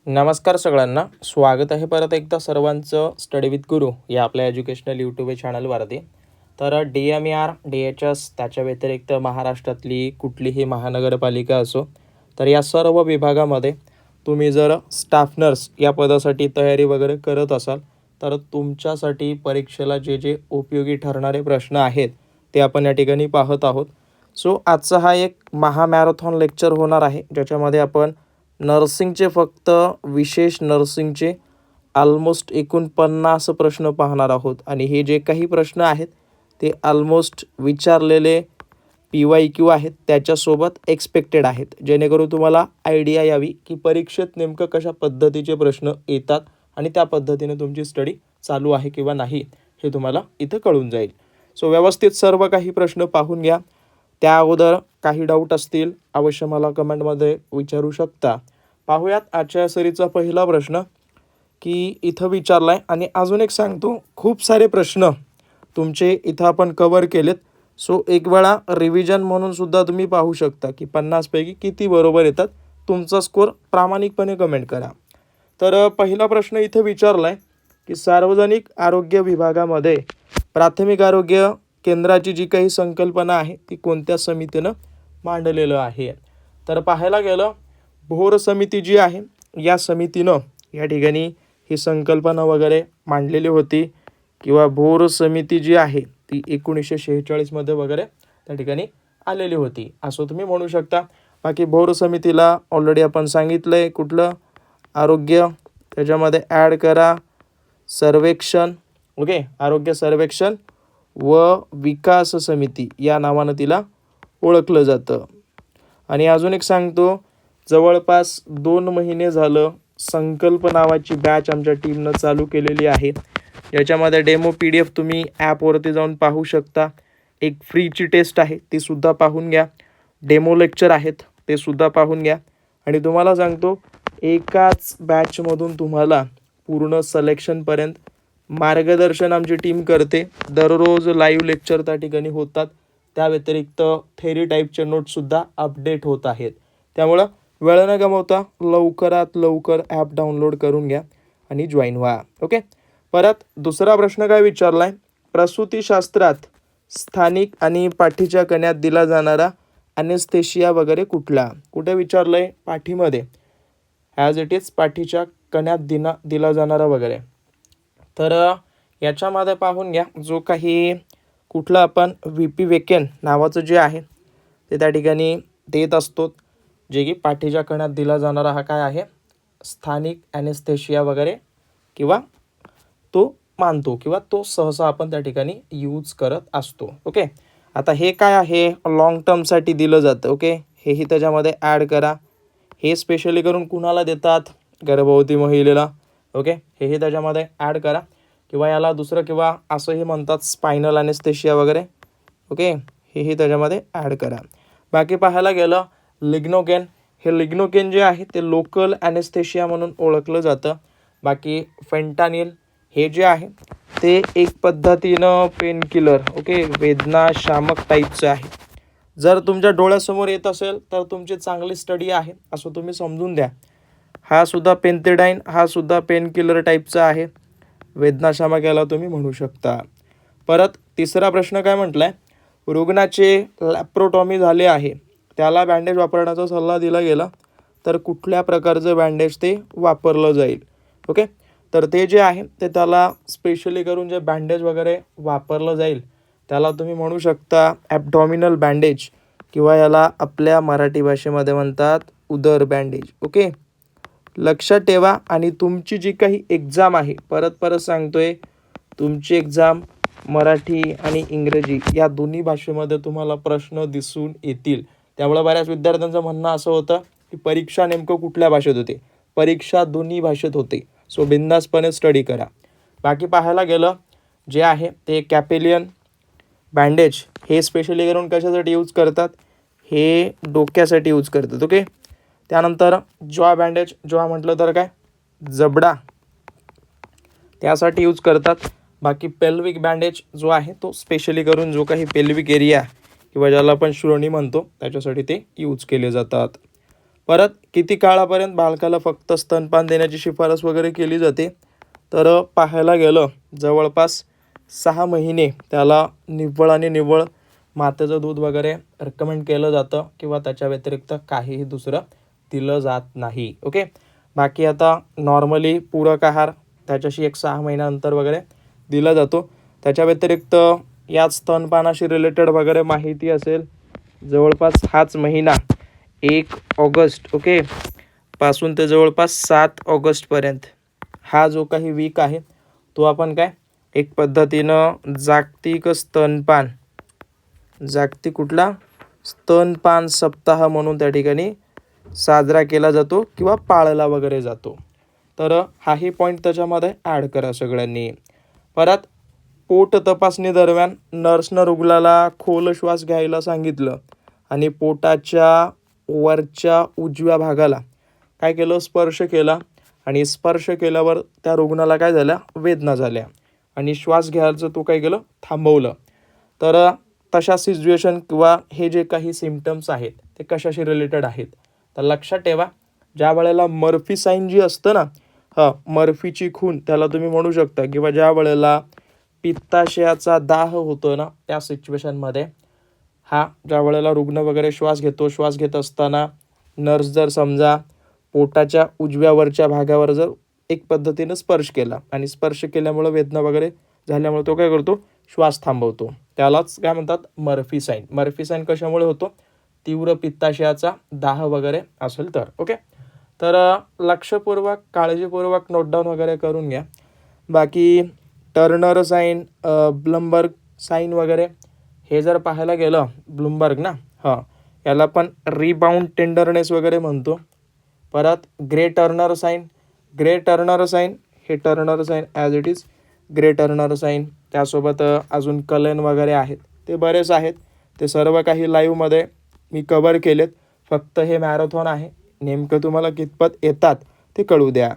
नमस्कार सगळ्यांना, स्वागत आहे परत एकदा सर्वांचं स्टडी विथ गुरु या आपल्या एज्युकेशनल यूट्यूब चॅनलवरती. तर DMER DHS त्याच्या व्यतिरिक्त महाराष्ट्रातली कुठलीही महानगरपालिका असो, तर या सर्व विभागामध्ये तुम्ही जर स्टाफ नर्स या पदासाठी तयारी वगैरे करत असाल तर तुमच्यासाठी परीक्षेला जे जे उपयोगी ठरणारे प्रश्न आहेत ते आपण या ठिकाणी पाहत आहोत. सो आजचा हा एक महामॅरेथॉन लेक्चर होणार आहे, ज्याच्यामध्ये आपण नर्सिंगचे फक्त विशेष नर्सिंगचे ऑलमोस्ट एकूण 50 प्रश्न पाहणार आहोत. आणि हे जे काही प्रश्न आहेत ते ऑलमोस्ट विचारलेले PYQ आहेत, त्याच्यासोबत एक्सपेक्टेड आहेत, जेणेकरून तुम्हाला आयडिया यावी की परीक्षेत नेमकं कशा पद्धतीचे प्रश्न येतात आणि त्या पद्धतीने तुमची स्टडी चालू आहे किंवा नाही हे तुम्हाला इथं कळून जाईल. सो व्यवस्थित सर्व काही प्रश्न पाहून घ्या. त्या अगोदर काही डाऊट असतील अवश्य मला कमेंटमध्ये विचारू शकता. पाहूयात आजच्या सरीचा पहिला प्रश्न की इथं विचारला आहे. आणि अजून एक सांगतो, खूप सारे प्रश्न तुमचे इथं आपण कवर केलेत. सो एक वेळा रिव्हिजन म्हणून सुद्धा तुम्ही पाहू शकता की 50 पैकी किती बरोबर येतात. तुमचा स्कोर प्रामाणिकपणे कमेंट करा. तर पहिला प्रश्न इथं विचारला आहे की सार्वजनिक आरोग्य विभागामध्ये प्राथमिक आरोग्य केंद्राची जी काही संकल्पना आहे ती कोणत्या समितीनं मांडलेलं आहे. तर पाहायला गेलं भोर समिती जी आहे या समितीनं या ठिकाणी ही संकल्पना वगैरे मांडलेली होती, किंवा भोर समिती जी आहे ती 1946 मध्ये वगैरे त्या ठिकाणी आलेली होती असं तुम्ही म्हणू शकता. बाकी भोर समितीला ऑलरेडी आपण सांगितलं आहे कुठलं आरोग्य, त्याच्यामध्ये ॲड करा सर्वेक्षण. ओके, आरोग्य सर्वेक्षण व विकास समिती या नावानं तिला ओळखलं जातं. आणि अजून एक सांगतो, जवळपास 2 महिने झालं संकल्प नावाची बॅच आमच्या टीमनं चालू केलेली आहे, याच्यामध्ये डेमो PDF तुम्ही ॲपवरती जाऊन पाहू शकता. एक फ्रीची टेस्ट आहे ती सुद्धा पाहून घ्या, डेमो लेक्चर आहेत ते सुद्धा पाहून घ्या. आणि तुम्हाला सांगतो एकाच बॅचमधून तुम्हाला पूर्ण सिलेक्शनपर्यंत मार्गदर्शन आमची टीम करते. दररोज लाईव्ह लेक्चर त्या ठिकाणी होतात, त्या व्यतिरिक्त थेरी टाईपचे नोट्ससुद्धा अपडेट होत आहेत. त्यामुळं वेळ न गमावता लवकरात लवकर ॲप डाउनलोड करून घ्या आणि जॉईन व्हा. ओके, परत दुसरा प्रश्न काय विचारला आहे, प्रसूतीशास्त्रात स्थानिक आणि पाठीच्या कण्यात दिला जाणारा ॲनेस्थेशिया वगैरे कुठे विचारलं आहे, पाठीमध्ये ॲज इट इज पाठीच्या कण्यात दिला जाणारा वगैरे. तर याच्यामध्ये पाहून घ्या जो काही कुठला आपण VP वेकेन नावाचं जे आहे ते त्या ठिकाणी देत असतो, जे की पाठीच्या कण्यात दिला जाणारा हा काय आहे स्थानिक ॲनेस्थेशिया वगैरे, किंवा तो मानतो किंवा तो सहसा आपण त्या ठिकाणी यूज करत असतो. ओके, आता हे काय आहे लॉंग टर्मसाठी दिलं जातं. ओके, हेही त्याच्यामध्ये ॲड करा. हे स्पेशली करून कुणाला देतात, गर्भवती महिलेला. ओके, हेही त्याच्यामध्ये ॲड करा, किंवा याला दुसरं किंवा असंही म्हणतात स्पायनल ॲनेस्थेशिया वगैरे. ओके, हेही त्याच्यामध्ये ॲड करा. बाकी पाहायला गेलं लिग्नोकेन, हे लिग्नोकेन जे आहे ते लोकल ॲनेस्थेशिया म्हणून ओळखलं जातं. बाकी फेंटानिल हे जे आहे ते एक पद्धतीनं पेन किलर, ओके, वेदनाशामक टाईपचं आहे. जर तुमच्या डोळ्यासमोर येत असेल तर तुमची चांगली स्टडी आहे असं तुम्ही समजून द्या. हा सुद्धा पेन्थिडाईन, हा सुद्धा पेन किलर टाईपचा आहे, वेदनाशामक याला तुम्ही म्हणू शकता. परत तिसरा प्रश्न काय म्हटलं आहे, रुग्णाचे लॅप्रोटॉमी झाले आहे त्याला बँडेज वापरण्याचा सल्ला दिला गेला तर कुठल्या प्रकारचं बँडेज ते वापरलं जाईल. ओके, तर ते जे आहे ते त्याला स्पेशली करून जे बँडेज वगैरे वापरलं जाईल त्याला तुम्ही म्हणू शकता ॲब्डॉमिनल बँडेज, किंवा याला आपल्या मराठी भाषेमध्ये म्हणतात उदर बँडेज. ओके, लक्षात ठेवा. आणि तुमची जी काही एक्झाम आहे, परत सांगतोय, तुमची एक्झाम मराठी आणि इंग्रजी या दोन्ही भाषेमध्ये तुम्हाला प्रश्न दिसून येतील. त्यामुळे बऱ्याच विद्यार्थ्यांचं म्हणणं असं होतं की परीक्षा नेमकं कुठल्या भाषेत होते, परीक्षा दोन्ही भाषेत होते. सो बिंदासपणे स्टडी करा. बाकी पाहायला गेलं जे आहे ते कॅपेलियन बँडेज हे स्पेशली करून कशासाठी यूज करतात, हे डोक्यासाठी यूज करतात. ओके, त्यानंतर जॉ बँडेज, जॉ म्हटलं तर काय जबडा, त्यासाठी यूज करतात. बाकी पेल्विक बँडेज जो आहे तो स्पेशली करून जो काही पेल्विक एरिया किंवा ज्याला आपण श्रोणी म्हणतो त्याच्यासाठी ते यूज केले जातात. परत किती काळापर्यंत बालकाला फक्त स्तनपान देण्याची शिफारस वगैरे केली जाते, तर पाहायला गेलं जवळपास 6 महिने त्याला निव्वळ आणि निव्वळ मातेचं दूध वगैरे रेकमेंड केलं जातं किंवा त्याच्या व्यतिरिक्त काहीही दुसरं दिलं जात नाही. ओके. बाकी आता नॉर्मली पूरक आहार त्याच्याशी 6 महिन्यानंतर वगैरे दिला जातो. त्याच्या व्यतिरिक्त याच स्तनपानाशी रिलेटेड वगैरे माहिती असेल, जवळपास हाच महिना 1 ऑगस्ट ओके पासून ते जवळपास 7 ऑगस्टपर्यंत हा जो काही वीक आहे तो आपण काय एक पद्धतीनं जागतिक कुठला स्तनपान सप्ताह म्हणून त्या ठिकाणी साजरा केला जातो किंवा पाळला वगैरे जातो. तर हाही पॉईंट त्याच्यामध्ये ॲड करा सगळ्यांनी. परत पोट तपासणी दरम्यान नर्सनं रुग्णाला खोल श्वास घ्यायला सांगितलं आणि पोटाच्या वरच्या उजव्या भागाला काय केलं, स्पर्श केला आणि स्पर्श केल्यावर त्या रुग्णाला काय झाल्या, वेदना झाल्या आणि श्वास घ्यायचं तो काय केलं, थांबवलं. तर तशा सिच्युएशन किंवा हे जे काही सिम्पटम्स आहेत ते कशाशी रिलेटेड आहेत, तर लक्षात ठेवा. ज्या वेळेला मर्फी साईन जी असतं ना, मर्फीची खून त्याला तुम्ही म्हणू शकता, किंवा ज्या वेळेला पित्ताशयाचा दाह होतो ना, त्या सिच्युएशनमध्ये ज्या वेळेला रुग्ण वगैरे श्वास घेत असताना नर्स जर समजा पोटाच्या उजव्यावरच्या भागावर जर एक पद्धतीनं स्पर्श केला आणि स्पर्श केल्यामुळं वेदना वगैरे झाल्यामुळे तो काय करतो, श्वास थांबवतो, त्यालाच काय म्हणतात, मर्फी साईन. मर्फी साईन कशामुळे होतो, तीव्र पित्ताशयाचा दाह वगैरे असेल तर. ओके. तर लक्षपूर्वक काळजीपूर्वक नोटडाऊन वगैरे करून घ्या. बाकी टर्नर साईन, ब्लमबर्ग साईन वगैरे हे जर पाहायला गेलं, ब्लूमबर्ग ना, याला पण रिबाउंड टेंडरनेस वगैरे म्हणतो. परत ग्रे टर्नर साईन हे Turner sign as it is Grey Turner sign. त्यासोबत अजून कलेन वगैरे आहेत, ते बरेच आहेत. ते सर्व काही लाईव्हमध्ये मी कवर केलेत. फक्त हे मॅरेथॉन आहे, नेमकं तुम्हाला कितपत येतात ते कळू द्या.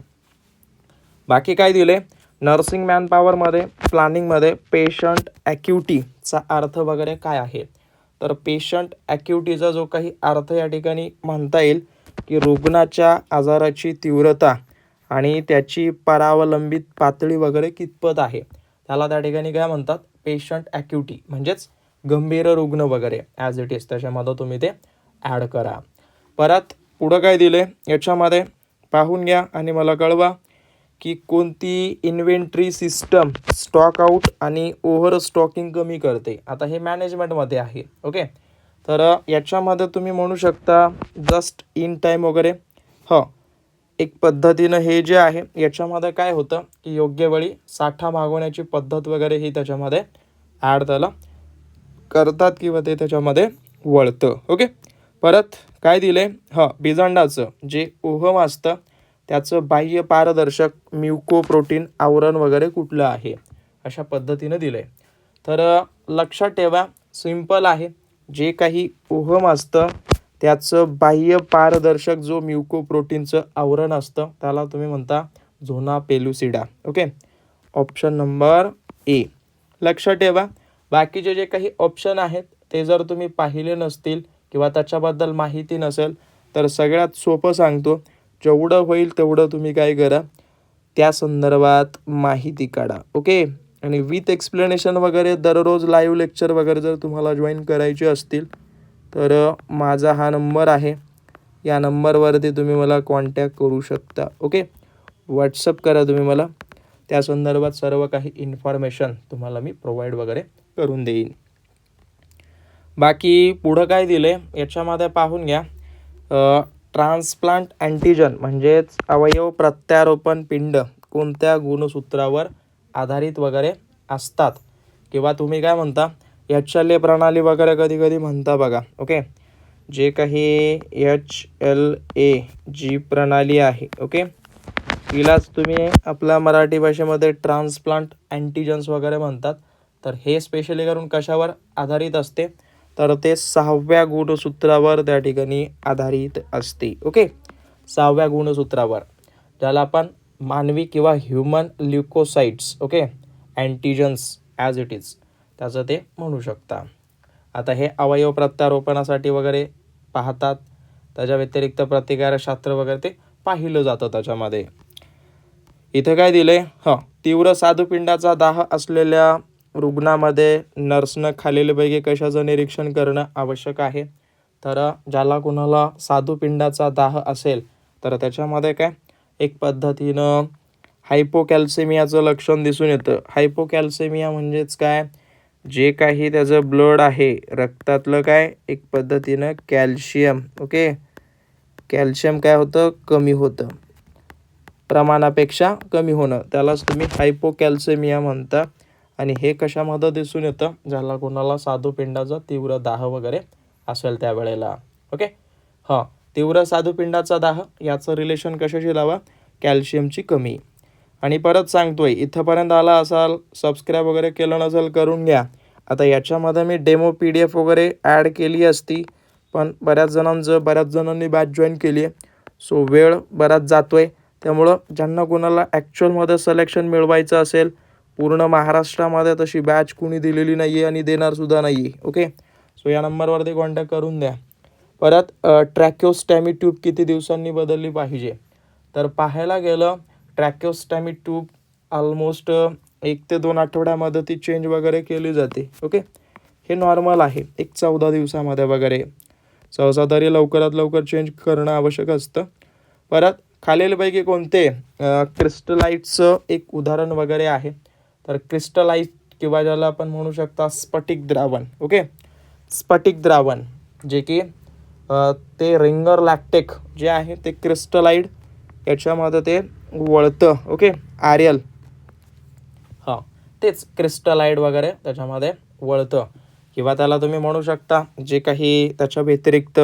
बाकी काय दिले, नर्सिंग मॅनपॉवरमध्ये प्लॅनिंगमध्ये पेशंट ॲक्युटीचा अर्थ वगैरे काय आहे, तर पेशंट ॲक्युटीचा जो काही अर्थ या ठिकाणी म्हणता येईल की रुग्णाच्या आजाराची तीव्रता आणि त्याची परावलंबित पातळी वगैरे कितपत आहे, त्याला त्या ठिकाणी काय म्हणतात, पेशंट ॲक्युटी, म्हणजेच गंभीर रुग्ण वगैरे ॲज इट इज. त्याच्यामध्ये तुम्ही ते ॲड करा. परत पुढं काय दिले याच्यामध्ये पाहून घ्या आणि मला कळवा की कोणती इन्व्हेंटरी सिस्टम स्टॉक आउट आणि ओव्हर स्टॉकिंग कमी करते. आता हे मॅनेजमेंटमध्ये आहे. ओके. तर याच्यामध्ये तुम्ही म्हणू शकता जस्ट इन टाईम वगैरे. एक पद्धतीनं हे जे आहे याच्यामध्ये काय होतं की योग्य वेळी साठा मागवण्याची पद्धत वगैरे ही त्याच्यामध्ये ॲड त्याला करतात किंवा ते त्याच्यामध्ये वळतं. ओके. परत काय दिले, बिजांडाचं जे ओहम असतं त्याचं बाह्य पारदर्शक म्युकोप्रोटीन आवरण वगैरे कुठलं आहे, अशा पद्धतीनं दिलं आहे. तर लक्षात ठेवा, सिंपल आहे. जे काही ओहम असतं त्याचं बाह्य पारदर्शक जो म्युकोप्रोटीनचं आवरण असतं त्याला तुम्ही म्हणता zona pellucida. Okay. Option number A. लक्षात ठेवा, बाकीचे जे काही ऑप्शन आहेत ते जर तुम्ही पाहिले नसतील किंवा त्याच्याबद्दल माहिती नसेल तर सगळ्यात सोपं सांगतो, जेवढं होईल तेवढं तुम्ही काय करा, त्या संदर्भात माहिती काढा. ओके. आणि विथ एक्सप्लेनेशन वगैरे दररोज लाईव्ह लेक्चर वगैरे जर तुम्हाला जॉईन करायचे असतील तर माझा हा नंबर आहे, या नंबरवरती तुम्ही मला कॉन्टॅक्ट करू शकता. ओके. व्हॉट्सअप करा तुम्ही मला, त्या संदर्भात सर्व काही इन्फॉर्मेशन तुम्हाला मी प्रोव्हाइड वगैरे करून देईन. बाकी पुढं काय दिले याच्यामध्ये पाहून घ्या. ट्रान्सप्लांट अँटीजन म्हणजेच अवयव प्रत्यारोपण पिंड कोणत्या गुणसूत्रावर आधारित वगैरे असतात, किंवा तुम्ही काय म्हणता HLA प्रणाली वगैरे कधी कधी म्हणता बघा. ओके. जे काही HLA जी प्रणाली आहे, ओके, तिलाच तुम्ही आपल्या मराठी भाषेमध्ये ट्रान्सप्लांट अँटीजन्स वगैरे म्हणतात. तर हे स्पेशली करून कशावर आधारित असते, तर ते 6व्या गुणसूत्रावर त्या ठिकाणी आधारित असते. ओके. 6व्या गुणसूत्रावर, ज्याला आपण मानवी किंवा human leucocytes, okay, antigens as it is त्याचं ते म्हणू शकता. आता हे अवयव प्रत्यारोपणासाठी वगैरे पाहतात. त्याच्या व्यतिरिक्त प्रतिकारशास्त्र वगैरे ते पाहिलं जातं त्याच्यामध्ये. इथं काय दिलंय, तीव्र स्वादुपिंडाचा दाह असलेल्या रुग्णामध्ये नर्सनं खालीलपैकी कशाचं निरीक्षण करणं आवश्यक आहे. तर ज्याला कोणाला स्वादुपिंडाचा दाह असेल तर त्याच्यामध्ये काय एक पद्धतीनं हायपोकॅल्सेमियाचं लक्षण दिसून येतं. हायपोकॅल्सेमिया म्हणजेच काय, जे काही त्याचं ब्लड आहे रक्तातलं काय एक पद्धतीनं कॅल्शियम, कॅल्शियम काय होतं, कमी होतं, प्रमाणापेक्षा कमी होणं, त्यालाच तुम्ही हायपोकॅल्सेमिया म्हणता. आणि हे कशामध्ये दिसून येतं, ज्याला कोणाला स्वादुपिंडाचा तीव्र दाह वगैरे असेल त्यावेळेला. तीव्र स्वादुपिंडाचा दाह याचं रिलेशन कशाशी लावा, कॅल्शियमची कमी. आणि परत सांगतोय, इथंपर्यंत आला असाल, सबस्क्राईब वगैरे केलं नसेल करून घ्या. आता याच्यामध्ये मी डेमो PDF वगैरे ॲड केली असती, पण बऱ्याच जणांनी बॅच जॉईन केली आहे, सो वेळ बराच जातोय. त्यामुळं ज्यांना कोणाला ॲक्च्युअलमध्ये सिलेक्शन मिळवायचं असेल, पूर्ण महाराष्ट्रामध्ये तशी बॅच कुणी दिलेली नाही आहे आणि देणारसुद्धा नाही आहे. सो या नंबरवरती कॉन्टॅक्ट करून द्या. परत ट्रॅक्योस्टॅमी ट्यूब किती दिवसांनी बदलली पाहिजे, तर पाहायला गेलं ट्रॅक्योस्टॅमी ट्यूब ऑलमोस्ट 1 ते 2 आठवड्यामध्ये ती चेंज वगैरे केली जाते. हे नॉर्मल आहे. 14 दिवसामध्ये वगैरे, सहसा तरी लवकरात लवकर चेंज करणं आवश्यक असतं. परत खालीलपैकी कोणते क्रिस्टलाइटचं एक उदाहरण वगैरे आहे, तर क्रिस्टलाइट किंवा ज्याला आपण म्हणू शकता स्फटिक द्रावण. स्फटिक द्रावण जे की ते रिंगर लॅक्टेक जे आहे ते क्रिस्टलाइट याच्यामध्ये ते वळतं. RL तेच क्रिस्टलाइट वगैरे त्याच्यामध्ये वळतं, किंवा त्याला तुम्ही म्हणू शकता जे काही त्याच्या व्यतिरिक्त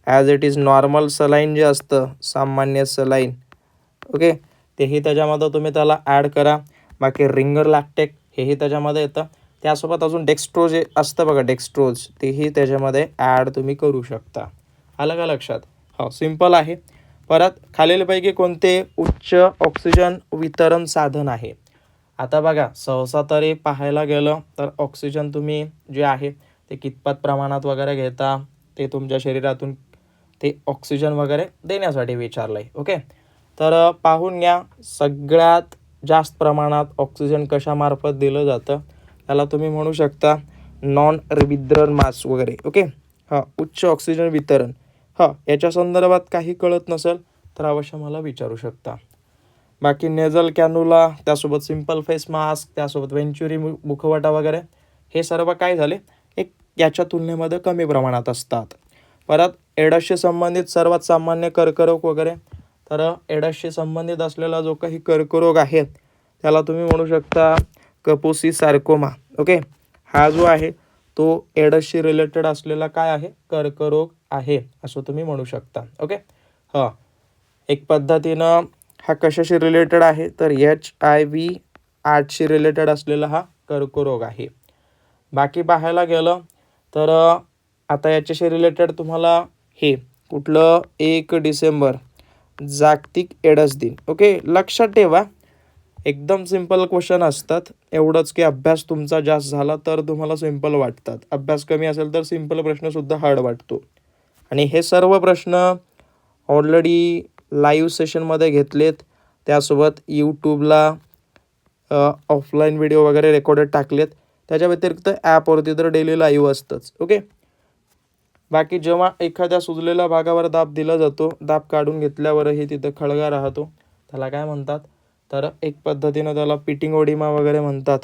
as it is normal saline जे असतं, सामान्य सलाईन, तेही त्याच्यामध्ये तुम्ही त्याला ॲड करा. बाकी रिंगर लॅक्टेक हेही त्याच्यामध्ये येतं. त्यासोबत अजून डेक्स्ट्रोज जे असतं बघा, डेक्स्ट्रोज, तेही त्याच्यामध्ये ॲड तुम्ही करू शकता. आलं का लक्षात? सिम्पल आहे. परत खालीलपैकी कोणते उच्च ऑक्सिजन वितरण साधन आहे. आता बघा, सहसा तरी पाहायला गेलं तर ऑक्सिजन तुम्ही जे आहे ते कितपत प्रमाणात वगैरे घेता, ते तुमच्या शरीरातून ते ऑक्सिजन वगैरे देण्यासाठी विचारलं आहे. तर पाहून घ्या, सगळ्यात जास्त प्रमाणात ऑक्सिजन कशामार्फत दिलं जातं, त्याला तुम्ही म्हणू शकता नॉन वितरण मास वगैरे. उच्च ऑक्सिजन वितरण. याच्या संदर्भात काही कळत नसेल तर अवश्य मला विचारू शकता. बाकी नेझल कॅन्युला, त्यासोबत सिम्पल फेस मास्क, त्यासोबत वेंच्युरी मुखवटा वगैरे, हे सर्व काय झाले एक याच्या तुलनेमध्ये कमी प्रमाणात असतात. परत एड्सशी संबंधित सर्वात सामान्य कर्करोग वगैरे, तर एड्सशी संबंधित असलेला जो काही कर्करोग आहे त्याला तुम्ही म्हणू शकता कपोसी सार्कोमा. हा जो आहे तो एड्सशी रिलेटेड असलेला काय आहे, कर्करोग आहे असं तुम्ही म्हणू शकता. एक पद्धतीनं हा कशाशी रिलेटेड आहे, तर HIV आर्टशी रिलेटेड असलेला हा कर्करोग आहे. बाकी पाहायला गेलं तर आता याच्याशी रिलेटेड तुम्हाला हे कुठलं 1 डिसेंबर जागतिक एड्स दिन. लक्षात ठेवा, एकदम सिम्पल क्वेश्चन असतात. एवढंच की अभ्यास तुमचा जास्त झाला तर तुम्हाला सिम्पल वाटतात, अभ्यास कमी असेल तर सिम्पल प्रश्नसुद्धा हार्ड वाटतो. आणि हे सर्व प्रश्न ऑलरेडी लाईव्ह सेशनमध्ये घेतलेत, त्यासोबत यूट्यूबला ऑफलाईन व्हिडिओ वगैरे रेकॉर्डेड टाकलेत. त्याच्या व्यतिरिक्त ॲपवरती तर डेली लाईव्ह असतंच. बाकी जेव्हा एखाद्या सुजलेल्या भागावर दाब दिला जातो, दाब काढून घेतल्यावरही तिथं खळगा राहतो, त्याला काय म्हणतात, तर एक पद्धतीनं त्याला पिटिंग ओडिमा वगैरे म्हणतात.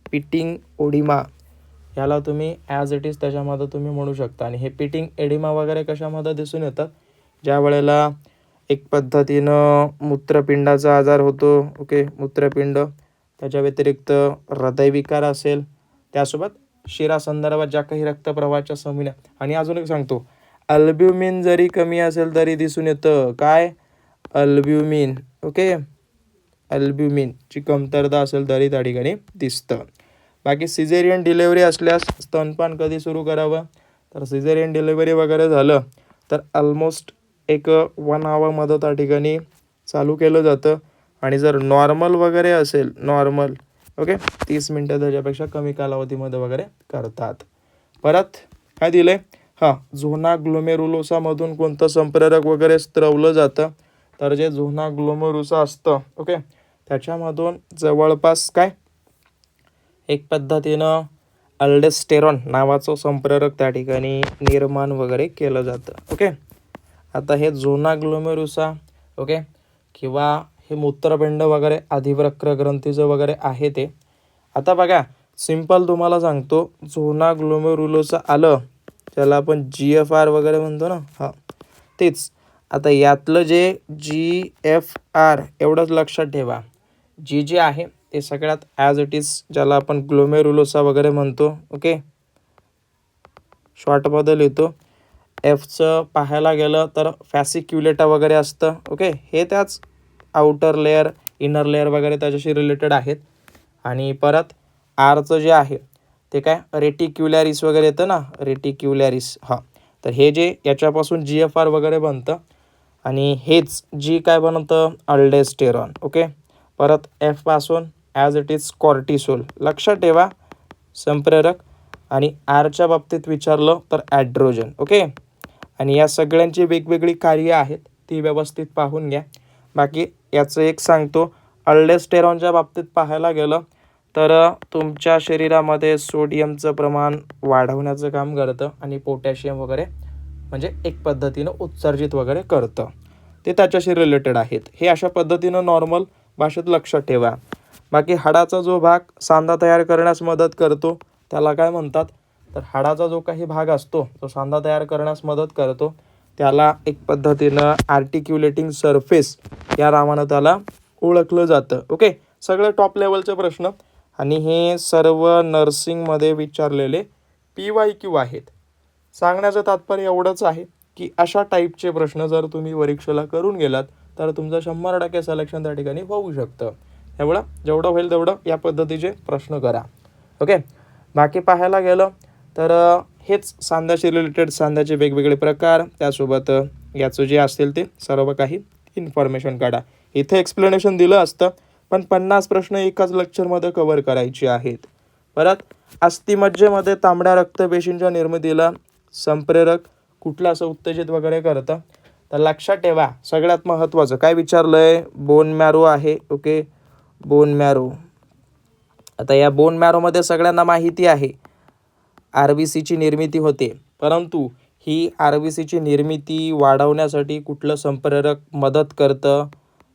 पिटिंग ओडिमा ह्याला तुम्ही ॲज इट इज त्याच्यामध्ये तुम्ही म्हणू शकता. आणि हे पिटिंग एडिमा वगैरे कशामध्ये दिसून येतात, ज्या वेळेला एक पद्धतीनं मूत्रपिंडाचा आजार होतो. मूत्रपिंड, त्याच्या व्यतिरिक्त हृदयविकार असेल, त्यासोबत शिरासंदर्भात ज्या काही रक्तप्रवाहाच्या समस्या. आणि अजून एक सांगतो, अल्ब्युमिन जरी कमी असेल तरी दिसून येतं. काय, अल्ब्युमिन. अल्ब्युमिनची कमतरता असेल तरी त्या ठिकाणी दिसतं. बाकी सिझेरियन डिलेवरी असल्यास स्तनपान कधी सुरू करावं, तर सिझेरियन डिलेवरी वगैरे झालं तर ऑलमोस्ट 1 आवरमध्ये त्या ठिकाणी चालू केलं जातं. आणि जर नॉर्मल वगैरे असेल, नॉर्मल 30 मिनटं त्याच्यापेक्षा कमी कालावधीमध्ये वगैरे करतात. परत काय दिलं आहे, झोना ग्लोमेरुलोसामधून कोणतं संप्रेरक वगैरे स्त्रवलं जातं, तर जे झोना ग्लोमेरुलोसा असतं ओके, त्याच्यामधून जवळपास काय एक पद्धतीनं अल्डेस्टेरॉन नावाचं संप्रेरक त्या ठिकाणी निर्माण वगैरे केलं जातं ओके. आता हे झोना ग्लोमेरुलोसा ओके किंवा हे मूत्रपिंड वगैरे अधिवृक्क ग्रंथीचं वगैरे आहे ते. आता बघा सिंपल तुम्हाला सांगतो, झोना ग्लोमेरुलोसा आलं त्याला आपण GFR वगैरे म्हणतो ना, तेच. आता यातलं जे GFR एवढंच लक्षात ठेवा, जे आहे ते सगळ्यात ॲज इट इज ज्याला आपण ग्लोमेरुलोसा वगैरे म्हणतो ओके, शॉर्टमध्ये लिहितो. एफचं पाहायला गेलं तर फॅसिक्युलेटा वगैरे असतं ओके, हे त्याच आउटर लेअर इनर लेअर वगैरे त्याच्याशी रिलेटेड आहेत. आणि परत आरचं जे आहे ते काय रेटिक्युलॅरिस वगैरे येतं ना, रेटिक्युलॅरिस. तर हे जे याच्यापासून GFR वगैरे बनतं आणि हेच काय बनतं अल्डेस्टेरॉन ओके. परत एफपासून ॲज इट इज कॉर्टिसोल लक्षात ठेवा संप्रेरक. आणि आरच्या बाबतीत विचारलं तर ॲड्रोजन ओके. आणि या सगळ्यांची वेगवेगळी कार्य आहेत ती व्यवस्थित पाहून घ्या. बाकी याचं एक सांगतो, अल्डेस्टेरॉनच्या बाबतीत पाहायला गेलं तर तुमच्या शरीरामध्ये सोडियमचं प्रमाण वाढवण्याचं काम करतं आणि पोटॅशियम वगैरे म्हणजे एक पद्धतीनं उत्सर्जित वगैरे करतं, ते त्याच्याशी रिलेटेड आहेत. हे अशा पद्धतीनं नॉर्मल भाषेत लक्षात ठेवा. बाकी हाडाचा जो भाग सांधा तयार करण्यास मदत करतो त्याला काय म्हणतात, तर हाडाचा जो काही भाग असतो तो सांधा तयार करण्यास मदत करतो त्याला एक पद्धतीनं आर्टिक्युलेटिंग सरफेस या नावानं त्याला ओळखलं जातं ओके. सगळे टॉप लेवलचे प्रश्न आणि हे सर्व नर्सिंगमध्ये विचारलेले PYQ आहेत. सांगण्याचं तात्पर्य एवढंच आहे की अशा टाईपचे प्रश्न जर तुम्ही परीक्षेला करून गेलात तर तुमचं 100% सिलेक्शन त्या ठिकाणी होऊ शकतं. जेवढं होईल तेवढं या पद्धतीचे प्रश्न करा ओके. बाकी पाहायला गेलं तर हेच सांध्याशी रिलेटेड, सांध्याचे वेगवेगळे प्रकार, त्यासोबत याचं जे असेल ते सर्व काही इन्फॉर्मेशन काढा. इथे एक्सप्लेनेशन दिलं असतं पण 50 प्रश्न एकाच लेक्चरमध्ये कव्हर करायचे आहेत. परत अस्थिमज्जेमध्ये तांबड्या रक्तपेशींच्या निर्मितीला संप्रेरक कुठलं असं उत्तेजित वगैरे करतं, तर लक्षात ठेवा सगळ्यात महत्त्वाचं काय विचारलं आहे, बोन मॅरो आहे ओके, बोन मॅरो. आता या बोन मॅरोमध्ये सगळ्यांना माहिती आहे RBCची निर्मिती होते, परंतु ही RBCची निर्मिती वाढवण्यासाठी कुठलं संप्रेरक मदत करतं,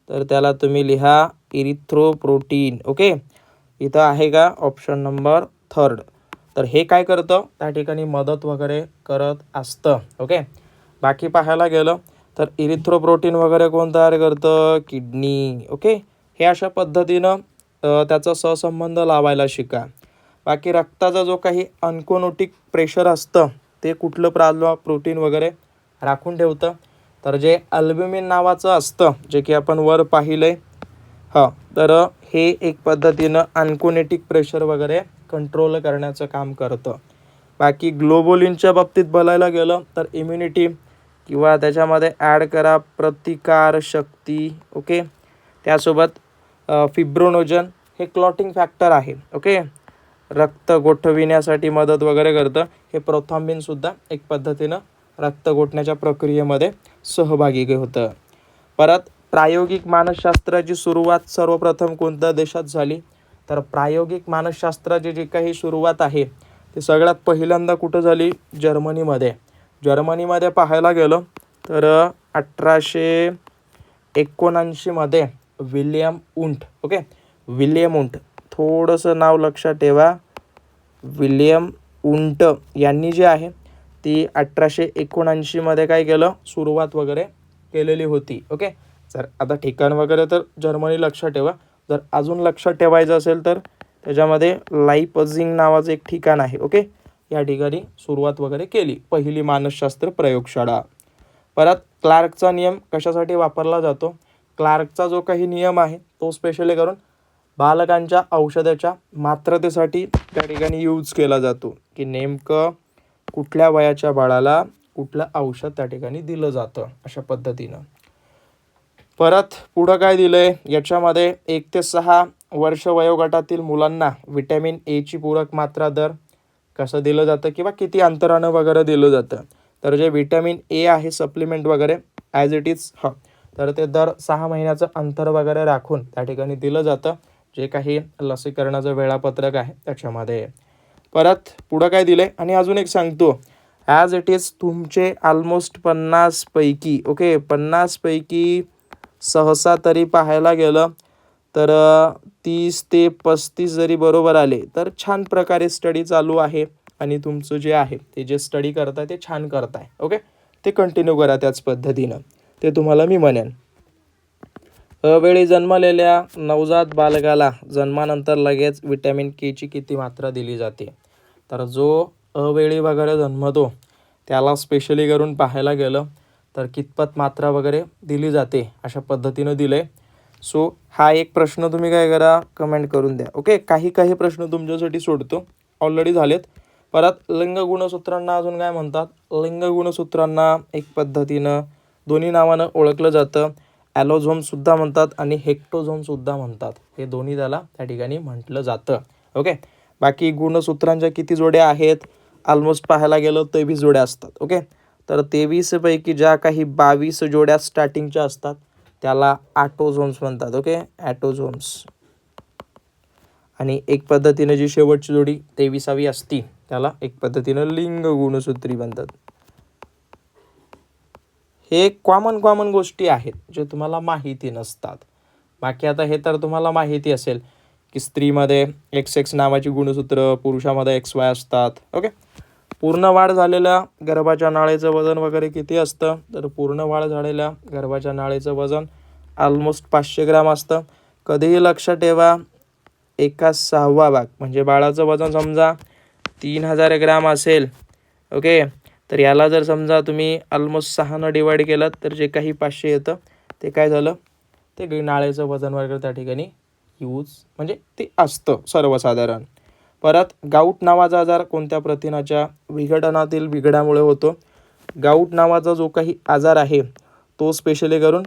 तर त्याला तुम्ही लिहा इरिथ्रोप्रोटीन ओके. इथं आहे का ऑप्शन नंबर 3. तर हे काय करतं त्या ठिकाणी मदत वगैरे करत असतं ओके. बाकी पाहायला गेलं तर इरिथ्रोप्रोटीन वगैरे कोण तयार करतं, किडनी ओके. हे अशा पद्धतीनं त्याचा सहसंबंध लावायला शिका. बाकी रक्ताचा जो काही अनकोनोटिक प्रेशर असतं ते कुठलं प्रोटीन वगैरे राखून ठेवतं, तर जे अल्ब्युमिन नावाचं असतं जे की आपण वर पाहिलं आहे, तर हे एक पद्धतीनं अनकोनेटिक प्रेशर वगैरे कंट्रोल करण्याचं काम करतं. बाकी ग्लोबोलिनच्या बाबतीत बोलायला गेलं तर इम्युनिटी किंवा त्याच्यामध्ये ॲड करा प्रतिकार शक्ती ओके. त्यासोबत फिब्रोनोजन हे क्लॉटिंग फॅक्टर आहे ओके, रक्त गोठविण्यासाठी मदत वगैरे करतं. हे प्रोथॉम्बिनसुद्धा एक पद्धतीनं रक्त गोठण्याच्या प्रक्रियेमध्ये सहभागी होतं. परत प्रायोगिक मानसशास्त्राची सुरुवात सर्वप्रथम कोणत्या देशात झाली, तर प्रायोगिक मानसशास्त्राची जी काही सुरुवात आहे ती सगळ्यात पहिल्यांदा कुठं झाली, जर्मनीमध्ये. जर्मनीमध्ये पाहायला गेलं तर 1879 विल्यम उंट ओके, विल्यम उंट थोडंसं नाव लक्षात ठेवा, विल्यम उंट यांनी जे आहे ती 1879 काय केलं, सुरुवात वगैरे केलेली होती ओके. जर आता ठिकाण वगैरे तर जर्मनी लक्षात ठेवा. जर अजून लक्षात ठेवायचं असेल तर त्याच्यामध्ये लाइपझिग नावाचं एक ठिकाण आहे ओके, या ठिकाणी सुरुवात वगैरे केली पहिली मानसशास्त्र प्रयोगशाळा. परत क्लार्कचा नियम कशासाठी वापरला जातो, क्लार्कचा जो काही नियम आहे तो स्पेशली करून बालकांच्या औषधाच्या मात्रतेसाठी त्या ठिकाणी यूज केला जातो, की नेमकं कुठल्या वयाच्या बाळाला कुठलं औषध त्या ठिकाणी दिलं जातं अशा पद्धतीनं. परत पुढं काय दिलं आहे याच्यामध्ये 1 ते 6 वर्ष वयोगटातील मुलांना व्हिटॅमिन Aची पूरक मात्रा दर कसं दिलं जातं किंवा किती अंतरानं वगैरे दिलं जातं. तर जे व्हिटॅमिन ए आहे सप्लिमेंट वगैरे ॲज इट इज तर ते दर 6 महिन्याचं अंतर वगैरे राखून त्या ठिकाणी दिलं जातं. जे काही लसीकरणाचं वेळापत्रक आहे त्याच्यामध्ये. परत पुढं काय दिलं आहे आणि अजून एक सांगतो, ॲज इट इज तुमचे ऑलमोस्ट 50 पैकी 50 पैकी सहसा तरी पाहायला गेलं तर 30 ते 35 जरी बरोबर आले तर छान प्रकारे स्टडी चालू आहे आणि तुमचं जे आहे ते जे स्टडी करताय ते छान करताय. ते कंटिन्यू करा त्याच पद्धतीनं, ते तुम्हाला मी म्हणेन. अवेळी जन्मलेल्या नवजात बालकाला जन्मानंतर लगेच व्हिटॅमिन केची किती मात्रा दिली जाते. तर जो अवेळी वगैरे जन्मतो त्याला स्पेशली करून पाहायला गेलं तर कितपत मात्रा वगैरे दिली जाते अशा पद्धतीनं दिलं आहे. सो हा एक प्रश्न तुम्ही काय करा, कमेंट करून द्या. काही प्रश्न तुमच्यासाठी सोडतो, ऑलरेडी झालेत. परत लिंग गुणसूत्रांना अजून काय म्हणतात, लिंग गुणसूत्रांना एक पद्धतीनं दोन्ही नावानं ओळखलं जातं. ॲलोझोमसुद्धा म्हणतात आणि हेक्टोझोमसुद्धा म्हणतात. हे दोन्ही त्याला त्या ठिकाणी म्हटलं जातं. बाकी गुणसूत्रांच्या किती जोड्या आहेत, ऑलमोस्ट पाहायला गेलं 23 जोड्या असतात. तर 23 पैकी ज्या काही 22 जोड्या स्टार्टिंगच्या असतात त्याला ऑटोझोम्स म्हणतात. ॲटोझोम्स. आणि एक पद्धतीने जी शेवटची जोडी 23वी असती त्याला एक पद्धतीनं लिंग गुणसूत्री म्हणतात. हे कॉमन गोष्टी आहेत जे तुम्हाला माहिती नसतात. बाकी आता हे तर तुम्हाला माहिती असेल की स्त्रीमध्ये XX नावाची गुणसूत्र, पुरुषामध्ये XY असतात. पूर्ण वाढ झालेल्या गर्भाच्या नाळेचं वजन वगैरे किती असतं, तर पूर्ण वाढ झालेल्या गर्भाच्या नाळेचं वजन ऑलमोस्ट 500 ग्राम असतं. कधीही लक्षात ठेवा, 1/6 भाग म्हणजे बाळाचं वजन समजा 3000 ग्राम असेल. तर याला जर समजा तुम्ही ऑलमोस्ट 6नं डिवाइड केलं तर जे काही 500 येतं ते काय झालं, ते नाळेचं वजन वगैरे त्या ठिकाणी म्हणजे ते असतं सर्वसाधारण. परत गाऊट नावाचा आजार कोणत्या प्रथिनाच्या विघटनातील बिघाडामुळे होतो. गाऊट नावाचा जो काही आजार आहे तो स्पेशली करून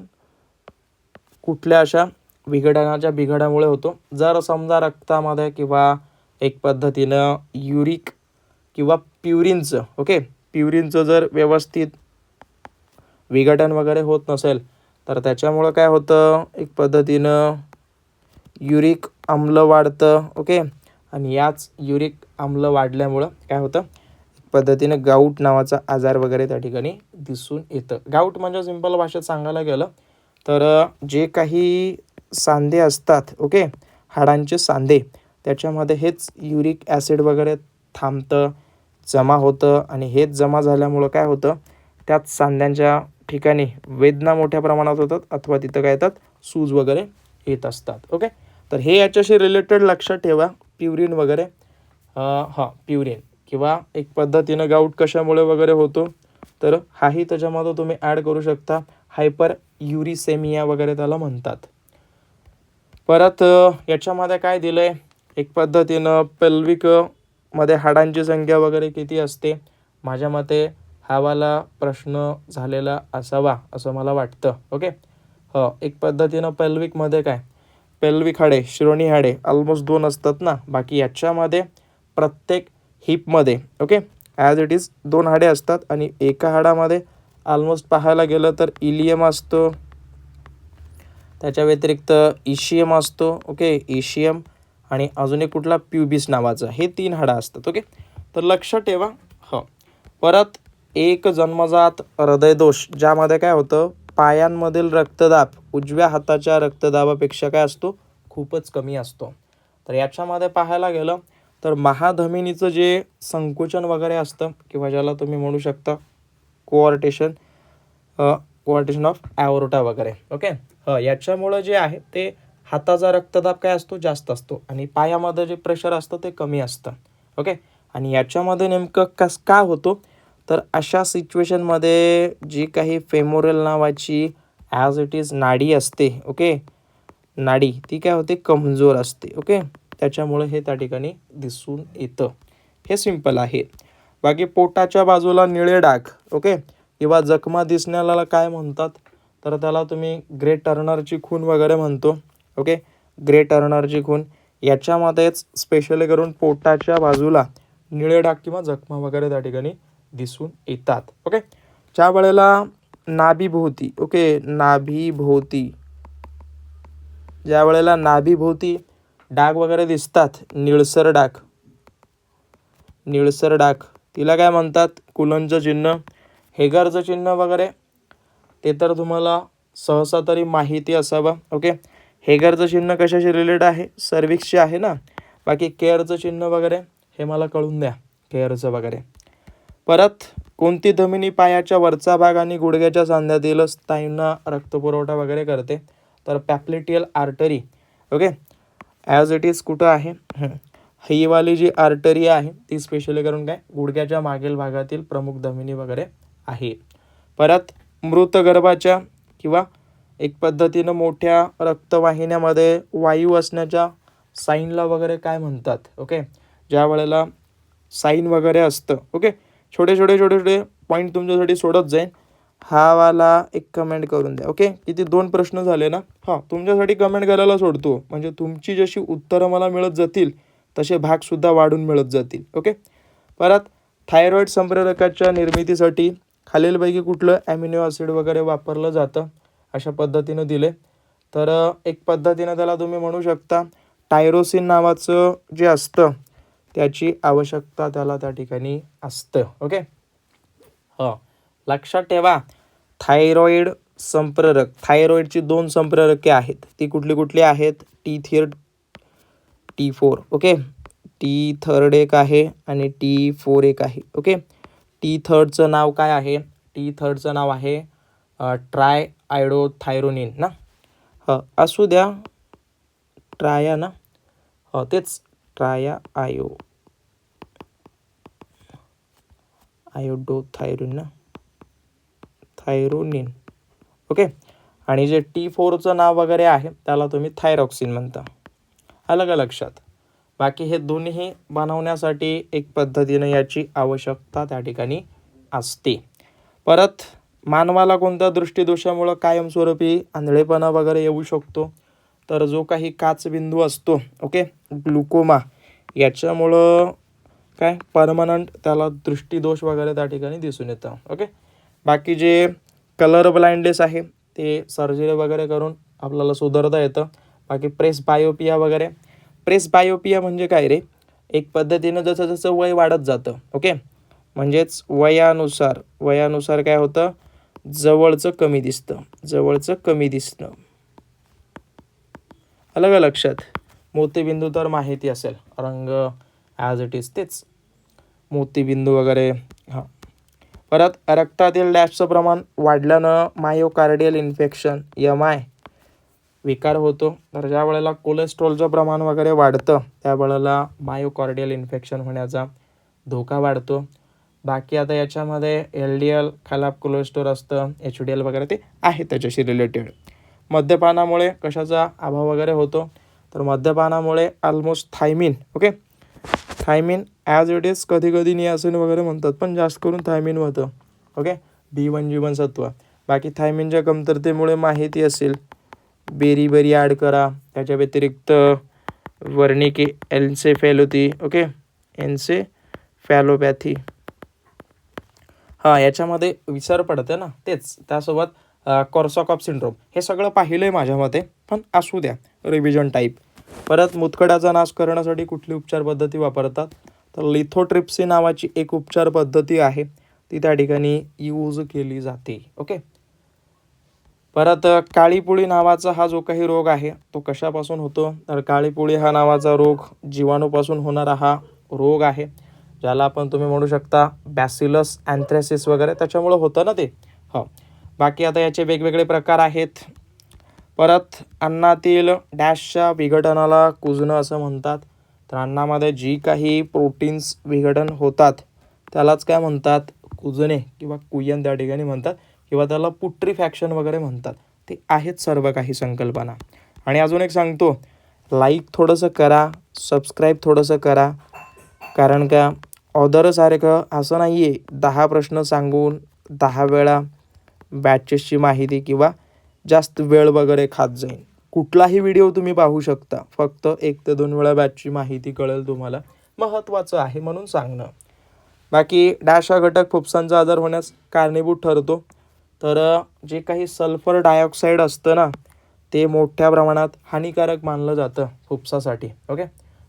कुठल्या अशा विघटनाच्या बिघाडामुळे होतो. जर समजा रक्तामध्ये किंवा एक पद्धतीनं युरिक किंवा प्युरिनचं जर व्यवस्थित विघटन वगैरे होत नसेल तर त्याच्यामुळं काय होतं, एक पद्धतीनं युरिक आम्ल वाढतं. आणि याच युरिक आम्ल वाढल्यामुळं काय होतं, एक पद्धतीनं गाऊट नावाचा आजार वगैरे त्या ठिकाणी दिसून येतं. गाऊट म्हणजे सिंपल भाषेत सांगायला गेलं तर जे काही सांधे असतात, हाडांचे सांधे, त्याच्यामध्ये हेच युरिक ॲसिड वगैरे थांबतं, जमा होतं. आणि हेच जमा झाल्यामुळं काय होतं, त्याच सांध्यांच्या ठिकाणी वेदना मोठ्या प्रमाणात होतात अथवा तिथं काय येतात, सूज वगैरे येत असतात. तर हे याच्याशी रिलेटेड लक्षात ठेवा. प्युरिन वगैरे प्युरिन किंवा एक पद्धतीनं गाऊट कशामुळे वगैरे होतो तर हाही त्याच्यामध्ये तुम्ही ॲड करू शकता. हायपर युरिसेमिया वगैरे त्याला म्हणतात. परत याच्यामध्ये काय दिलं आहे, एक पद्धतीनं पेल्विक मध्ये हाडांची संख्या वगैरे किती असते. माझ्या मते हावाला प्रश्न झालेला असावा असं मला वाटतं. एक पद्धतीनं पेल्विकमध्ये काय, पेल्विक हाडे, श्रोणी हाडे ऑलमोस्ट 2 असतात ना. बाकी याच्यामध्ये प्रत्येक हिपमध्ये ॲज इट इज 2 हाडे असतात आणि एका हाडामध्ये ऑलमोस्ट पाहायला गेलं तर इलियम असतो, त्याच्या व्यतिरिक्त इशियम असतो. इशियम आणि अजून एक कुठला प्युबिस नावाचा, हे 3 हाडं असतात. तर लक्षात ठेवा. परत एक जन्मजात हृदयदोष ज्यामध्ये काय होतं, पायांमधील रक्तदाब उजव्या हाताच्या रक्तदाबापेक्षा काय असतो, खूपच कमी असतो. तर याच्यामध्ये पाहायला गेलं तर महाधमनीचं जे संकुचन वगैरे असतं किंवा ज्याला तुम्ही म्हणू शकता कोऑर्टेशन ऑफ ॲओर्टा वगैरे. याच्यामुळं जे आहे ते हाताचा रक्तदाब काय असतो, जास्त असतो आणि पायामध्ये जे प्रेशर असतं ते कमी असतं. आणि याच्यामध्ये नेमकं का होतो, तर अशा सिच्युएशनमध्ये जी काही फेमोरल नावाची ॲज इट इज नाडी असते, नाडी ती काय होते, कमजोर असते. त्याच्यामुळे हे त्या ठिकाणी दिसून येतं. हे सिंपल आहे. बाकी पोटाच्या बाजूला निळे डाग किंवा जखमा दिसण्याला काय म्हणतात, तर त्याला तुम्ही ग्रे टर्नरची खून वगैरे म्हणतो. ग्रे टर्नरची खून याच्यामध्येच स्पेशली करून पोटाच्या बाजूला निळे डाग किंवा जखमा वगैरे त्या ठिकाणी दिसून येतात. ओके, ज्या वेळेला नाभीभोवती, ओके, नाभीभोवती ज्या वेळेला नाभीभोवती डाग वगैरे दिसतात, निळसर डाग, निळसर डाग, तिला काय म्हणतात? कुलनच चिन्ह, हेगरचं चिन्ह वगैरे, ते तर तुम्हाला सहसा तरी माहिती असावं. ओके, हेगरचं चिन्ह कशाशी रिलेटेड आहे? सर्विक्सशी आहे ना. बाकी केअरचं चिन्ह वगैरे हे मला कळून द्या, केअरचं वगैरे. परत कोणती धमनी पायाच्या वरचा भाग आणि गुडघ्याच्या सांध्यातील स्नायूंना रक्तपुरवठा वगैरे करते? तर popliteal artery. Okay, as it is कुठं आहे? ही वाली जी आर्टरी आहे ती स्पेशली करून काय गुडघ्याच्या मागील भागातील प्रमुख धमनी वगैरे आहे. परत मृत गर्भाच्या किंवा एक पद्धतीनं मोठ्या रक्तवाहिन्यामध्ये वायू असण्याच्या साईनला वगैरे काय म्हणतात? ओके, ज्या वेळेला साईन वगैरे असतं. ओके, छोटे छोटे छोटे छोटे पॉईंट तुमच्यासाठी सोडत जाईन. हा वाला एक कमेंट करून द्या. ओके, किती 2 प्रश्न झाले ना. हां, तुमच्यासाठी कमेंट करायला सोडतो, म्हणजे तुमची जशी उत्तरं मला मिळत जातील तसे भागसुद्धा वाढून मिळत जातील. ओके, परत थायरॉईड संप्रेरकाच्या निर्मितीसाठी खालीलपैकी कुठलं ॲमिनो ॲसिड वगैरे वापरलं जातं? अशा पद्धतीनं दिले. तर एक पद्धतीनं त्याला तुम्ही म्हणू शकता टायरोसिन नावाचं जे असतं त्याची आवश्यकता त्याला त्या ठिकाणी असतं. ओके, हां, लक्षात ठेवा, थायरॉईड संप्रेरक, थायरॉईडची 2 संप्रेरके आहेत. ती कुठली कुठली आहेत? T3 T4. ओके, T3 एक आहे आणि T4 एक आहे. ओके, T3चं नाव काय आहे? T3चं नाव आहे ट्राय आयोडोथायरोनिन ना. असू द्या, ट्राया ना. तेच ट्राया आयोडोथायरोनिन ना, थायरोनिन. ओके, आणि जे T4चं नाव वगैरे आहे त्याला तुम्ही थायरॉक्सिन म्हणता. आलं का लक्षात? बाकी हे दोन्ही बनवण्यासाठी एक पद्धतीनं याची आवश्यकता त्या ठिकाणी असते. परत मानवाला कोणत्या दृष्टीदोषामुळं कायमस्वरूपी आंधळेपणा वगैरे येऊ शकतो? तर जो काही काचबिंदू असतो, ओके, ग्लुकोमा, याच्यामुळं काय परमनंट त्याला दृष्टीदोष वगैरे त्या ठिकाणी दिसून येतं. ओके, बाकी जे कलर ब्लाइंडनेस आहे ते सर्जरी वगैरे करून आपल्याला सुधारता येतं. बाकी प्रेस बायोपिया वगैरे, प्रेस बायोपिया म्हणजे काय रे? एक पद्धतीनं जसं जसं वय वाढत जातं, ओके, म्हणजेच वयानुसार काय होतं? जवळचं कमी दिसतं, जवळचं कमी दिसणं. आलं का लक्षात? मोतीबिंदू तर माहिती असेल, रंग ॲज इट इज तेच मोतीबिंदू वगैरे. हां, परत रक्तातील डॅशचं प्रमाण वाढल्यानं मायोकार्डियल इन्फेक्शन MI विकार होतो. तर ज्या वेळेला कोलेस्ट्रॉलचं प्रमाण वगैरे वाढतं त्यावेळेला मायोकार्डियल इन्फेक्शन होण्याचा धोका वाढतो. बाकी आता याच्यामध्ये LDL खराब कोलेस्ट्रॉल असतं, HDL वगैरे ते आहे त्याच्याशी रिलेटेड. मद्यपानामुळे कशाचा अभाव वगैरे होतो? तर मद्यपानामुळे almost thiamine, okay, thiamine as it is कधी कधी नियासिन वगैरे म्हणतात, पण जास्त करून थायमिन होतं. ओके, B1 जीवनसत्व. बाकी थायमिनच्या कमतरतेमुळे माहिती असेल बेरी ॲड करा. त्याच्या व्यतिरिक्त वर्निक एन्सेफॅलोपॅथी, ओके, एन्सेफॅलोपॅथी, हां, याच्यामध्ये विसर पडते ना, तेच त्यासोबत कॉर्सॉकॉफ सिंड्रोम, हे सगळं पाहिलं आहे माझ्या मते, पण असू द्या, रिव्हिजन टाईप. परत मुतखड्याचा नाश करण्यासाठी कुठली उपचार पद्धती वापरतात? तर लिथोट्रिप्सी नावाची एक उपचार पद्धती आहे, ती त्या ठिकाणी यूज केली जाते. ओके, परत काळीपुळी नावाचा हा जो काही रोग आहे तो कशापासून होतो? तर काळीपुळी हा नावाचा रोग जीवाणूपासून होणारा हा रोग आहे, ज्याला आपण तुम्ही म्हणू शकता बॅसिलस अँथ्रॅसिस वगैरे, त्याच्यामुळं होतं ना ते. हो, बाकी आता याचे वेगवेगळे प्रकार आहेत. परत अन्नातील डॅशच्या विघटनाला कुजणं असं म्हणतात. तर अन्नामध्ये जी काही प्रोटीन्स विघटन होतात त्यालाच काय म्हणतात? कुजणे किंवा कुयन त्या ठिकाणी म्हणतात, किंवा त्याला पुट्रीफॅक्शन वगैरे म्हणतात. ते आहेत सर्व काही संकल्पना. आणि अजून एक सांगतो, लाईक थोडंसं करा, सबस्क्राईब थोडंसं करा, कारण का ऑदरसारखं असं नाही आहे 10 प्रश्न सांगून 10 वेळा बॅचेसची माहिती किंवा जास्त वेळ वगैरे खात जाईल. कुठलाही व्हिडिओ तुम्ही पाहू शकता, फक्त 1 ते 2 वेळा बॅचची माहिती कळेल तुम्हाला, महत्त्वाचं आहे म्हणून सांगणं. बाकी डॅश हा घटक फुफ्सांचा आजार होण्यास कारणीभूत ठरतो. तर जे काही सल्फर डायऑक्साईड असतं ना, ते मोठ्या प्रमाणात हानिकारक मानलं जातं फुफ्सासाठी. ओके.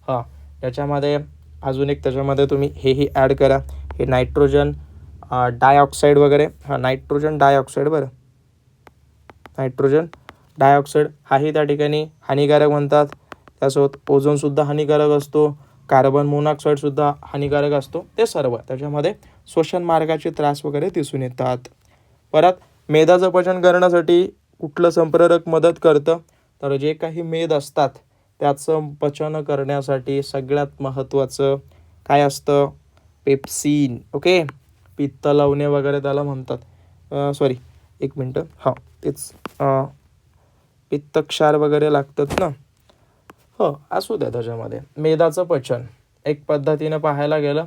हां, याच्यामध्ये अजून एक त्याच्यामध्ये तुम्ही हेही ॲड करा, हे नायट्रोजन डायऑक्साईड वगैरे. नायट्रोजन डायऑक्साईड, बरं, नायट्रोजन डायऑक्साईड हाही त्या ठिकाणी हानिकारक म्हणतात. त्यासोबत ओझोनसुद्धा हानिकारक असतो, कार्बन मोनॉक्साईडसुद्धा हानिकारक असतो. ते सर्व त्याच्यामध्ये श्वसन मार्गाचे त्रास वगैरे दिसून येतात. परत मेदाचं पचन करण्यासाठी कुठलं संप्रेरक मदत करतं? तर जे काही मेद असतात त्याचं पचन करण्यासाठी सगळ्यात महत्त्वाचं काय असतं? पेप्सिन. ओके. पित्त लावणे वगैरे त्याला म्हणतात. सॉरी, एक मिनटं. हां, तेच पित्तक्षार वगैरे लागतात ना. हो, असू द्या. त्याच्यामध्ये मेदाचं पचन एक पद्धतीनं पाहायला गेलं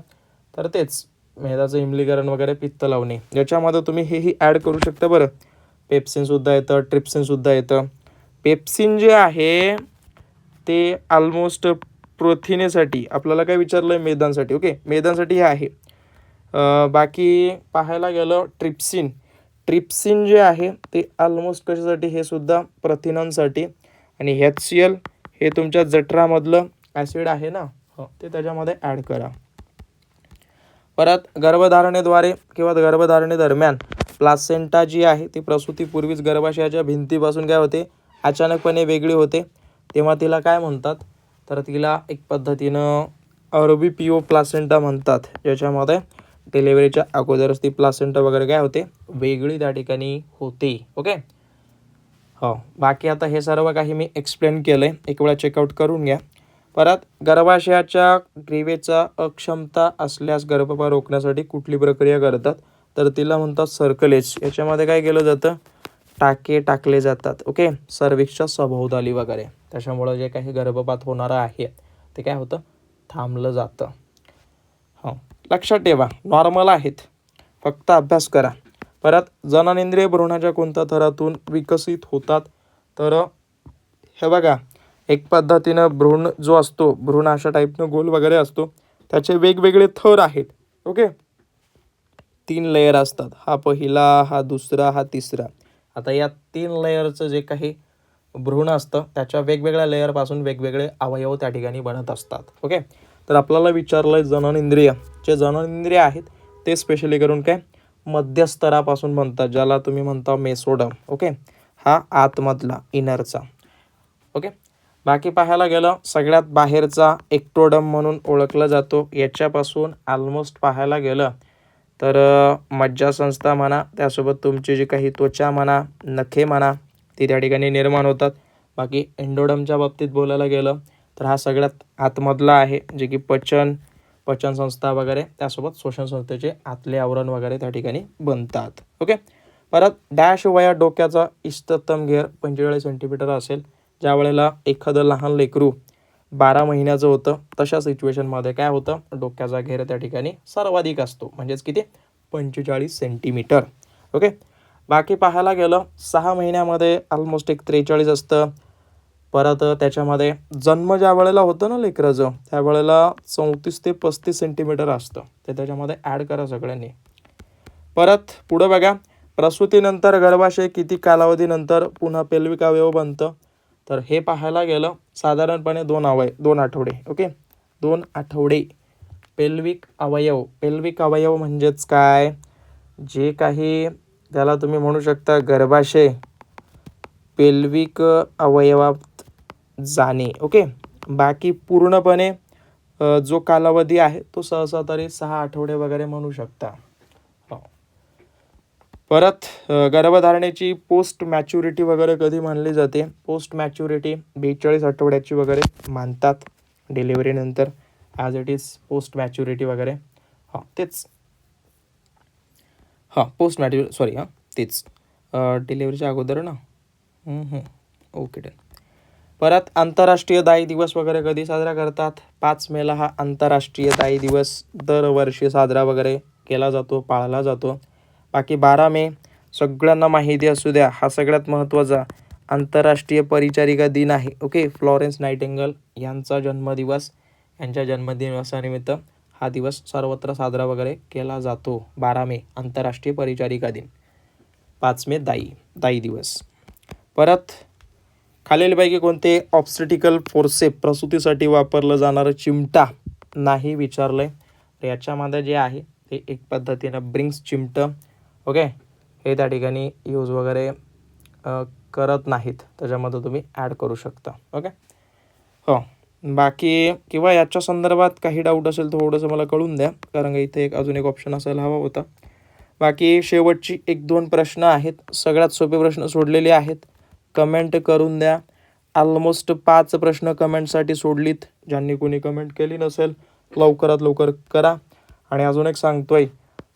तर तेच मेदाचं इम्लीकरण वगैरे, पित्त लावणे, याच्यामध्ये तुम्ही हेही ॲड करू शकता. बरं, पेप्सिनसुद्धा येतं, ट्रिप्सिनसुद्धा येतं. पेप्सिन जे आहे ते ऑलमोस्ट प्रथिनेसाठी, आपल्याला काय विचारलं आहे, मेदांसाठी. ओके, मेदांसाठी हे आहे. बाकी पाहायला गेलं ट्रिप्सिन जे आहे ते ऑलमोस्ट कशासाठी? हे सुद्धा प्रथिनांसाठी. आणि HCl हे तुमच्या जठरामधलं ॲसिड आहे ना, ते त्याच्यामध्ये ॲड करा. परत गर्भधारणेद्वारे किंवा गर्भधारणेदरम्यान प्लासेंटा जी आहे ती प्रसूतीपूर्वीच गर्भाशयाच्या भिंतीपासून काय होते? अचानकपणे वेगळी होते. तेव्हा तिला काय म्हणतात? तर तिला एक पद्धतीनं अरबीपिओ प्लासेंटा म्हणतात, ज्याच्यामध्ये डिलेव्हरीच्या अगोदरच ती प्लासेंटा वगैरे काय होते? वेगळी त्या ठिकाणी होते. ओके. हो, बाकी आता हे सर्व काही मी एक्सप्लेन केलं आहे, एक वेळा चेकआउट करून घ्या. परत गर्भाशयाच्या ग्रीवेचा अक्षमता असल्यास गर्भपात रोखण्यासाठी कुठली प्रक्रिया करतात? तर तिला म्हणतात सर्कलेज. याच्यामध्ये काय केलं जातं? टाके टाकले जातात. ओके, सर्व्हिक्सच्या सभोवताली वगैरे. त्याच्यामुळं जे काही गर्भपात होणारं आहे ते काय होतं? थांबलं जातं. हो, लक्षात ठेवा, नॉर्मल आहेत, फक्त अभ्यास करा. परत जननेंद्रिय भ्रूणाच्या कोणत्या थरातून विकसित होतात? तर हे बघा, एक पद्धतीनं भ्रूण जो असतो, भ्रूण अशा टाईपनं गोल वगैरे असतो, त्याचे वेगवेगळे थर आहेत. ओके, 3 लेयर असतात. हा पहिला, हा दुसरा, हा तिसरा. आता या 3 लेयरचं जे काही भ्रूण असतं त्याच्या वेगवेगळ्या लेयरपासून वेगवेगळे अवयव त्या ठिकाणी बनत असतात. ओके, तर आपल्याला विचारलं आहे जननेंद्रिय. जे जननेंद्रिय आहेत ते स्पेशली करून काय मध्यस्तरापासून बनतात, ज्याला तुम्ही म्हणता मेसोडम. ओके, हा आतमधला, इनरचा. ओके, बाकी पाहायला गेलं सगळ्यात बाहेरचा एक्टोडम म्हणून ओळखला जातो. याच्यापासून ऑलमोस्ट पाहायला गेलं तर मज्जासंस्था म्हणा, त्यासोबत तुमची जी काही त्वचा म्हणा, नखे म्हणा, ती त्या ठिकाणी निर्माण होतात. बाकी एंडोडमच्या बाबतीत बोलायला गेलं तर हा सगळ्यात आतमधला आहे, जे की पचनसंस्था वगैरे, त्यासोबत श्वसनसंस्थेचे आतले आवरण वगैरे त्या ठिकाणी बनतात. ओके, परत डॅश वया डोक्याचा इष्टतम घेर 45 सेंटीमीटर असेल. ज्या वेळेला एखादं लहान लेकरू 12 महिन्याचं होतं, तशा सिच्युएशनमध्ये काय होतं? डोक्याचा घेर त्या ठिकाणी सर्वाधिक असतो, म्हणजेच किती? 45 सेंटीमीटर. ओके, बाकी पाहायला गेलं 6 महिन्यामध्ये ऑलमोस्ट एक 43 असतं. परत त्याच्यामध्ये जन्म ज्या वेळेला होतं ना लेकराचं, त्यावेळेला 34 ते 35 सेंटीमीटर असतं. ते त्याच्यामध्ये ॲड करा सगळ्यांनी. परत पुढं बघा, प्रसूतीनंतर गर्भाशय किती कालावधीनंतर पुन्हा पेल्विक अवयव बनतं? तर हे पाहायला गेलं साधारणपणे 2 आठवडे. ओके, 2 आठवडे. पेल्विक अवयव म्हणजेच काय? जे काही त्याला तुम्ही म्हणू शकता गर्भाशय पेल्विक अवयवात जाणे. ओके, बाकी पूर्णपणे जो कालावधी आहे तो सहसा तरी 6 आठवडे वगैरे म्हणू शकता. परत गर्भधारणेची पोस्ट मॅच्युरिटी वगैरे कधी मानली जाते? पोस्ट मॅच्युरिटी 42 आठवड्याची वगैरे मानतात डिलिव्हरीनंतर, as it is post maturity वगैरे. तेच पोस्ट मॅच्युरिटी, सॉरी, तेच डिलिव्हरीच्या अगोदर ना. Okay, done. परत आंतरराष्ट्रीय दाई दिवस वगैरे कधी साजरा करतात? 5 मेला हा आंतरराष्ट्रीय दाई दिवस दरवर्षी साजरा वगैरे केला जातो, पाळला जातो. बाकी 12 मे सगळ्यांना माहिती असू द्या, हा सगळ्यात महत्त्वाचा आंतरराष्ट्रीय परिचारिका दिन आहे. ओके, फ्लॉरेन्स नायटिंगेल यांचा जन्मदिवस. यांच्या जन्मदिवसानिमित्त हा दिवस सर्वत्र साजरा वगैरे केला जातो. 12 मे आंतरराष्ट्रीय परिचारिका दिन. 5 मे दाई दिवस. परत खालीलपैकी कोणते ऑब्स्टेटिकल फोर्सेप प्रसूतीसाठी वापरलं जाणारं चिमटा नाही विचारलंय. तर याच्यामध्ये जे आहे ते एक पद्धतीनं ब्रिंग्स चिमटं ओके हे त्या ठिकाणी यूज वगैरे करत नाहीत, त्याच्यामध्ये तुम्ही ॲड करू शकता. ओके हो. बाकी किंवा याच्या संदर्भात काही डाऊट असेल थोडंसं मला कळून द्या, कारण इथे अजून एक ऑप्शन असायला हवा होता. बाकी शेवटची 1-2 प्रश्न आहेत, सगळ्यात सोपे प्रश्न सोडलेले आहेत. कमेंट करून द्या. ऑलमोस्ट 5 प्रश्न कमेंटसाठी सोडलीत. ज्यांनी कोणी कमेंट केली नसेल लवकरात लवकर करा. आणि अजून एक सांगतोय,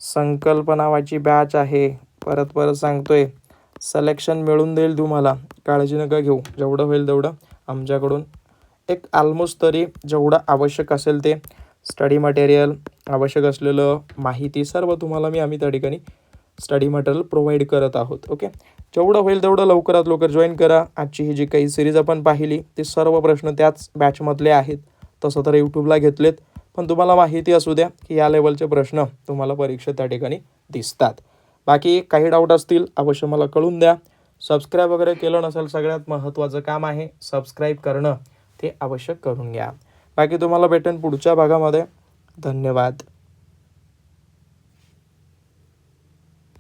संकल्प नावाची बॅच आहे. परत सांगतोय, सिलेक्शन मिळून देईल तुम्हाला, काळजी नका घेऊ. जेवढं होईल तेवढं आमच्याकडून एक ऑलमोस्ट तरी जेवढं आवश्यक असेल ते स्टडी मटेरियल, आवश्यक असलेलं माहिती सर्व तुम्हाला आम्ही त्या ठिकाणी स्टडी मटेरियल प्रोव्हाइड करत आहोत. ओके जेवढं होईल तेवढं लवकरात लवकर जॉईन करा. आजची ही जी काही सिरीज आपण पाहिली ते सर्व प्रश्न त्याच बॅचमधले आहेत. तसं तर यूट्यूबला घेतलेत, पण तुम्हाला माहिती असू द्या की या लेवलचे प्रश्न तुम्हाला परीक्षेत त्या ठिकाणी दिसतात. बाकी काही डाऊट असतील अवश्य मला कळून द्या. सबस्क्राईब वगैरे केलं नसेल, सगळ्यात महत्त्वाचं काम आहे सबस्क्राईब करणं, ते अवश्य करून घ्या. बाकी तुम्हाला भेटेन पुढच्या भागामध्ये. धन्यवाद.